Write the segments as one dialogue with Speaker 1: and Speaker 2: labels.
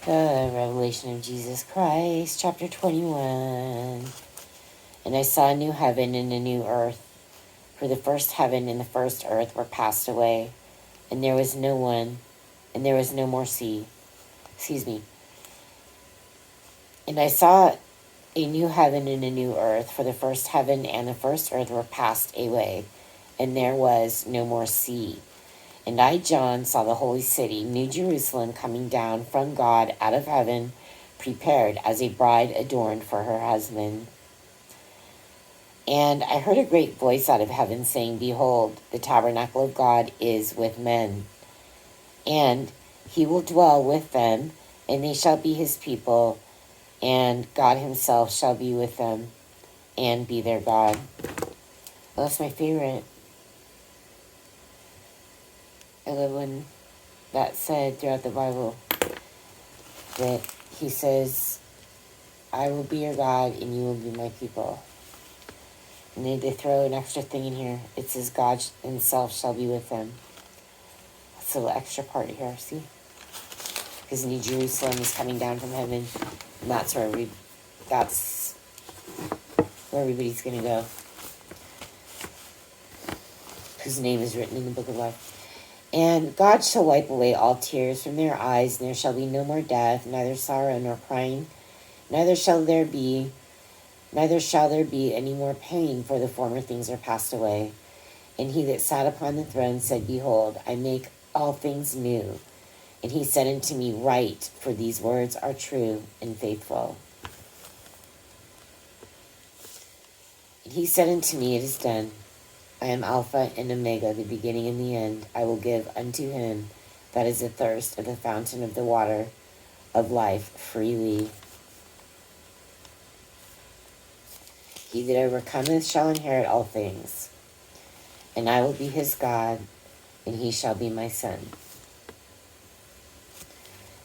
Speaker 1: The Revelation of Jesus Christ, chapter 21. And I saw a new heaven and a new earth, for the first heaven and the first earth were passed away, and there was no more sea. Excuse me. And I saw a new heaven and a new earth, for the first heaven and the first earth were passed away, and there was no more sea. And I, John, saw the holy city, New Jerusalem, coming down from God out of heaven, prepared as a bride adorned for her husband. And I heard a great voice out of heaven saying, Behold, the tabernacle of God is with men, and he will dwell with them, and they shall be his people, and God himself shall be with them and be their God. Well, that's my favorite. I love when that's said throughout the Bible, that he says, I will be your God and you will be my people. And they throw an extra thing in here. It says God himself shall be with them. That's a little extra part here, see? Because New Jerusalem is coming down from heaven, and that's where everybody's going to go, whose name is written in the book of life. And God shall wipe away all tears from their eyes, and there shall be no more death, neither sorrow nor crying, neither shall there be any more pain, for the former things are passed away. And he that sat upon the throne said, Behold, I make all things new. And he said unto me, Write, for these words are true and faithful. And he said unto me, It is done. I am Alpha and Omega, the beginning and the end. I will give unto him that is athirst of the fountain of the water of life freely. He that overcometh shall inherit all things, and I will be his God, and he shall be my son.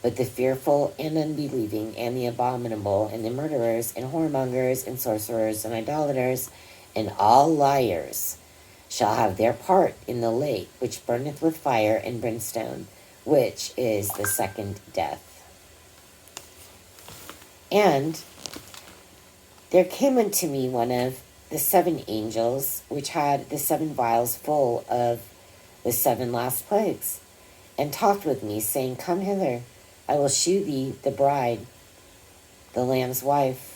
Speaker 1: But the fearful and unbelieving and the abominable and the murderers and whoremongers and sorcerers and idolaters and all liars shall have their part in the lake which burneth with fire and brimstone, which is the second death. And there came unto me one of the 7 angels, which had the 7 vials full of the 7 last plagues, and talked with me, saying, Come hither, I will shew thee the bride, the Lamb's wife.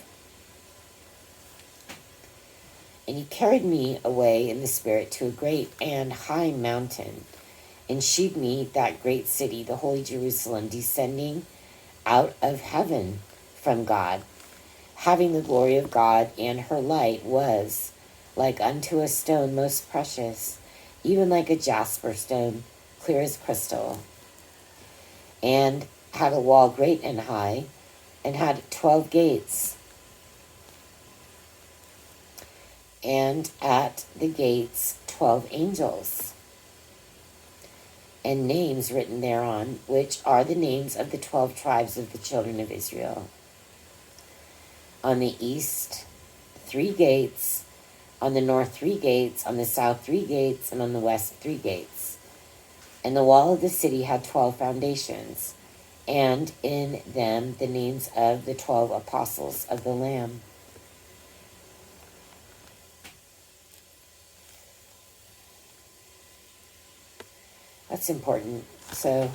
Speaker 1: And he carried me away in the spirit to a great and high mountain, and shewed me that great city, the holy Jerusalem, descending out of heaven from God, having the glory of God, and her light was like unto a stone most precious, even like a jasper stone, clear as crystal, and had a wall great and high, and had 12 gates. And at the gates 12 angels, and names written thereon, which are the names of the 12 tribes of the children of Israel. On the east 3 gates, on the north 3 gates, on the south 3 gates, and on the west 3 gates. And the wall of the city had 12 foundations, and in them the names of the 12 apostles of the Lamb. That's important. So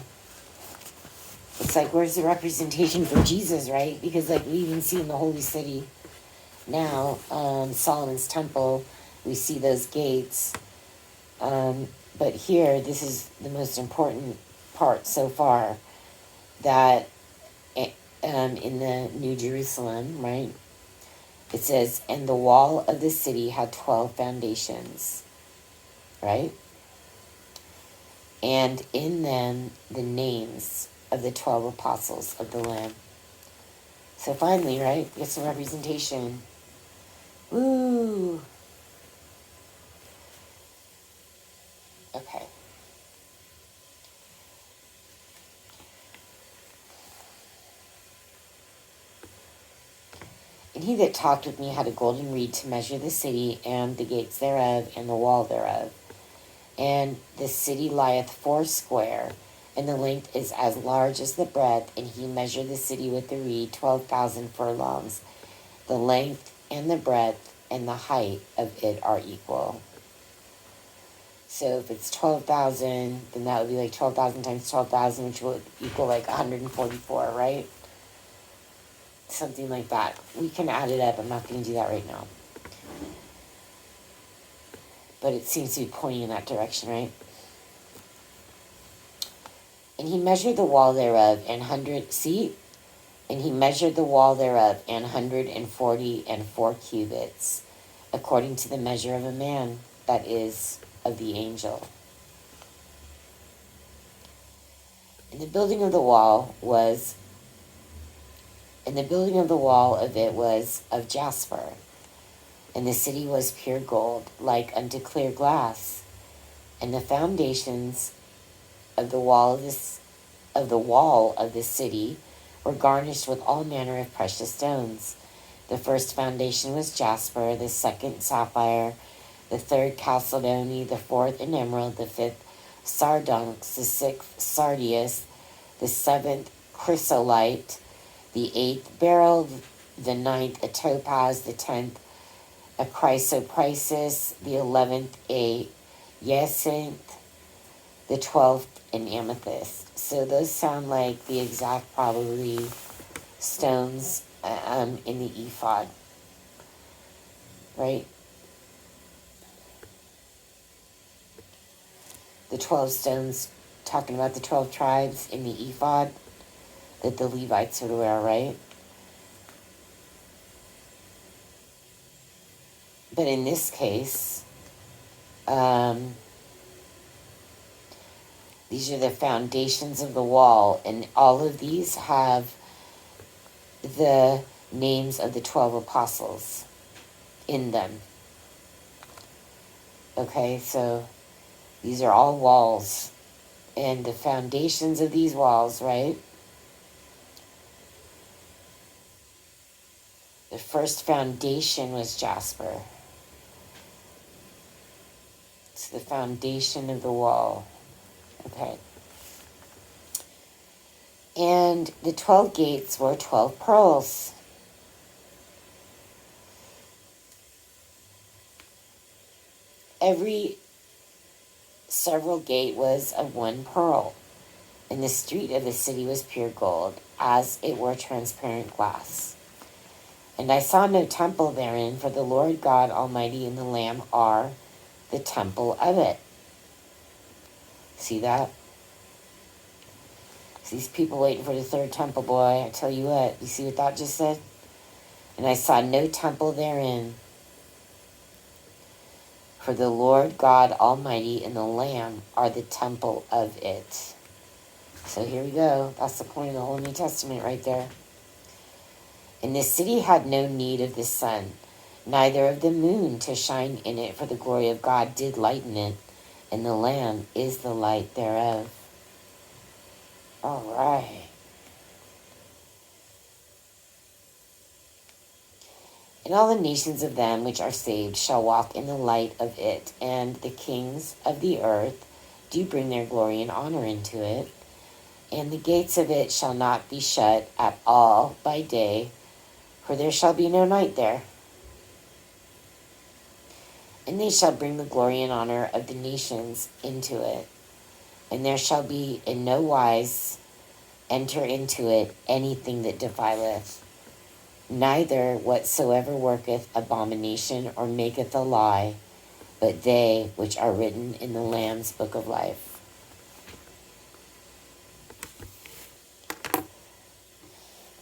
Speaker 1: it's like, where's the representation for Jesus, right? Because like we even see in the Holy City now, Solomon's temple, we see those gates. But here, this is the most important part so far, that in the New Jerusalem, right, it says, and the wall of the city had 12 foundations, right? And in them the names of the 12 apostles of the Lamb. So finally, right, get some representation. Woo! Okay. And he that talked with me had a golden reed to measure the city, and the gates thereof, and the wall thereof. And the city lieth 80, and the length is as large as the breadth, and he measured the city with the reed, 12,000 furlongs. The length and the breadth and the height of it are equal. So if it's 12,000, then that would be like 12,000 times 12,000, which would equal like 144, right? Something like that. We can add it up. I'm not going to do that right now. But it seems to be pointing in that direction, right? And he measured the wall thereof and and he measured the wall thereof 144 cubits, according to the measure of a man, that is, of the angel. And the building of the wall of it was of jasper, and the city was pure gold, like unto clear glass, and the foundations of the wall of the city were garnished with all manner of precious stones. The first foundation was jasper, the second sapphire, the third chalcedony, the fourth an emerald, the fifth sardonyx, the sixth sardius, the seventh chrysolite, the eighth beryl, the ninth a topaz, the 10th a chrysoprasus, the 11th a jacinth, the 12th an amethyst. So those sound like the exact probably stones in the ephod, right? The 12 stones, talking about the 12 tribes in the ephod that the Levites would wear, right? But in this case, these are the foundations of the wall, and all of these have the names of the 12 apostles in them. Okay, so these are all walls, and the foundations of these walls, right? The first foundation was jasper. It's the foundation of the wall. Okay. And the 12 gates were 12 pearls. Every several gate was of one pearl, and the street of the city was pure gold, as it were transparent glass. And I saw no temple therein, for the Lord God Almighty and the Lamb are the temple of it. See that? See these people waiting for the third temple, boy. I tell you what, you see what that just said? And I saw no temple therein, for the Lord God Almighty and the Lamb are the temple of it. So here we go. That's the point of the whole New Testament right there. And the city had no need of the sun, neither of the moon to shine in it, for the glory of God did lighten it, and the Lamb is the light thereof. All right. And all the nations of them which are saved shall walk in the light of it, and the kings of the earth do bring their glory and honor into it. And the gates of it shall not be shut at all by day, for there shall be no night there. And they shall bring the glory and honor of the nations into it. And there shall be in no wise enter into it anything that defileth, neither whatsoever worketh abomination or maketh a lie, but they which are written in the Lamb's book of life.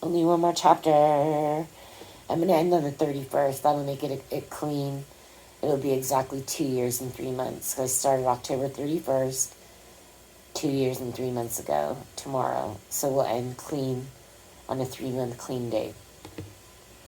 Speaker 1: Only one more chapter. I'm going to end on the 31st. That'll make it clean. It'll be exactly 2 years and 3 months. Because I started October 31st, 2 years and 3 months ago, tomorrow. So we'll end clean on a 3-month clean date.